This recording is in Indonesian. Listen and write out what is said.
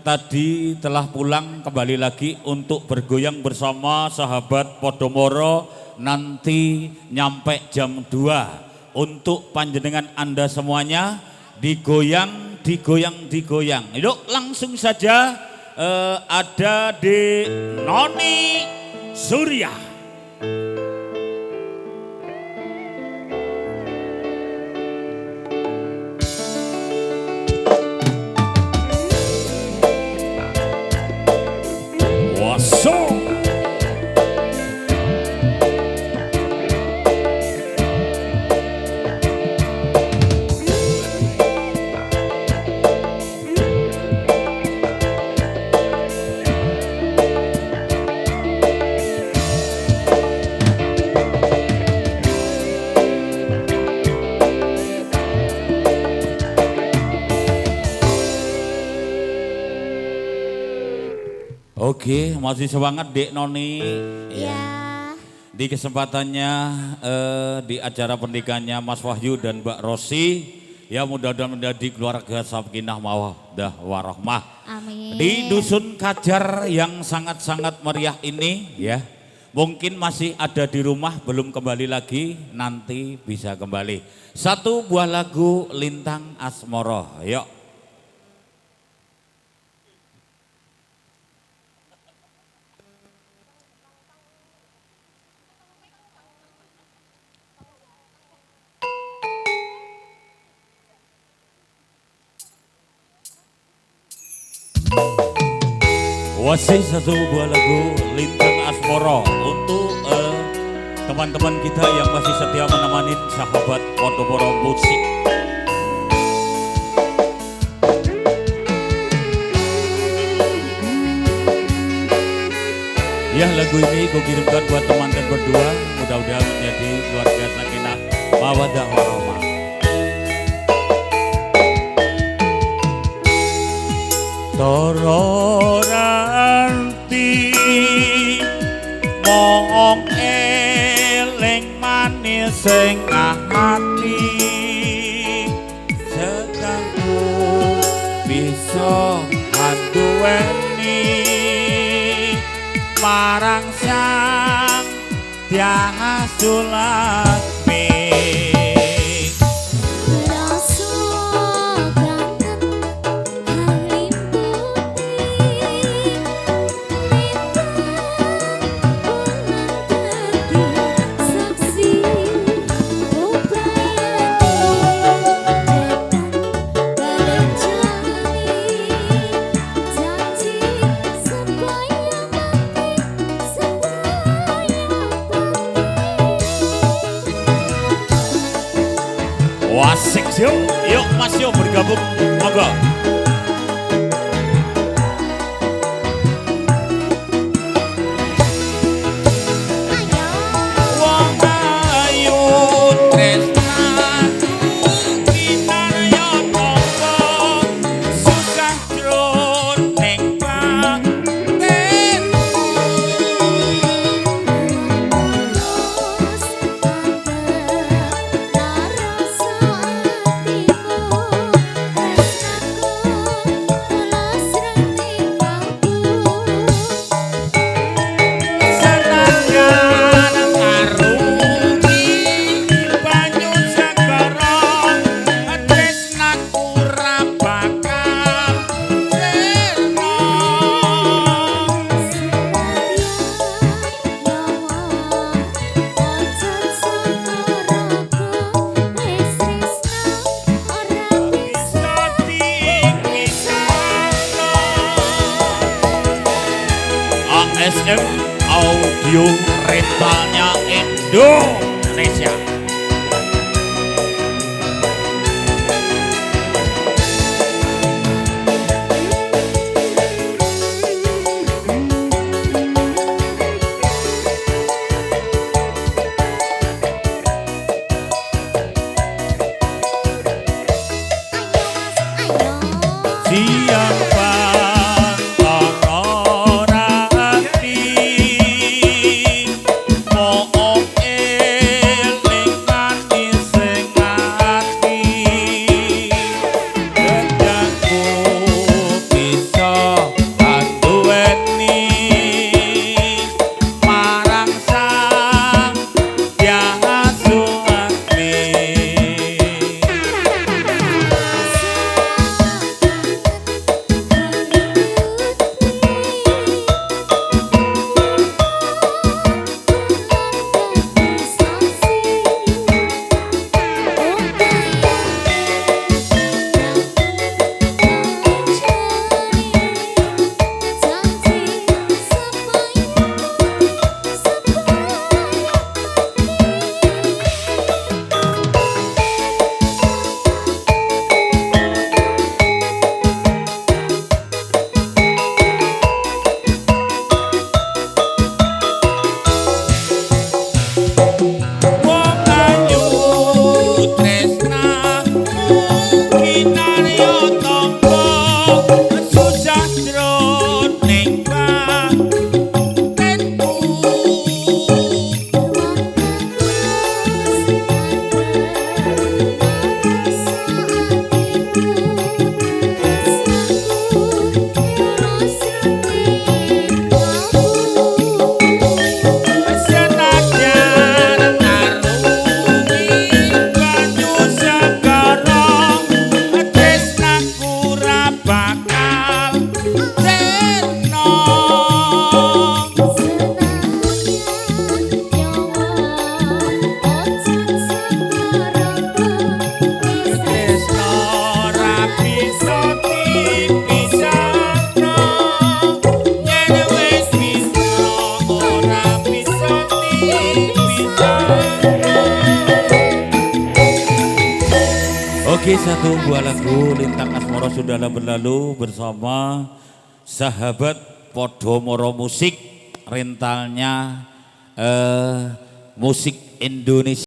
tadi telah pulang kembali lagi untuk bergoyang bersama sahabat Podomoro nanti nyampe jam 2 untuk panjenengan Anda semuanya digoyang. Yuk langsung saja ada di Noni Surya. Oke, masih semangat Dek Noni. Ya. Di kesempatannya di acara pernikahannya Mas Wahyu dan Mbak Rosi, ya mudah-mudahan menjadi keluarga sakinah mawaddah warahmah. Amin. Di Dusun Kajar yang sangat-sangat meriah ini ya. Mungkin masih ada di rumah belum kembali lagi, nanti bisa kembali. Satu buah lagu Lintang Asmoro, yuk. Wasih satu buah lagu Lintang Asmoro untuk teman-teman kita yang masih setia menemani sahabat Podomoro Musik. Ya, lagu ini kukirimkan buat teman-teman berdua, mudah-mudahan menjadi keluarga sakinah mawaddah warahmah. Tororanti mong eling manis sing ati sekaku bisa handuweni marang sang Tiahasulat Wasik yuk, yuk Mas yuk bergabung, monggo. Wong ayu tresnaku kinarya tangga susah jroning panten. ASM Audio Rentalnya Indonesia. Siapa Tororanti mong eling Tresno Oke, satu buah lagu Lintang Asmara Sudahlah Berlalu bersama sahabat Podomoro Musik, rentalnya musik Indonesia.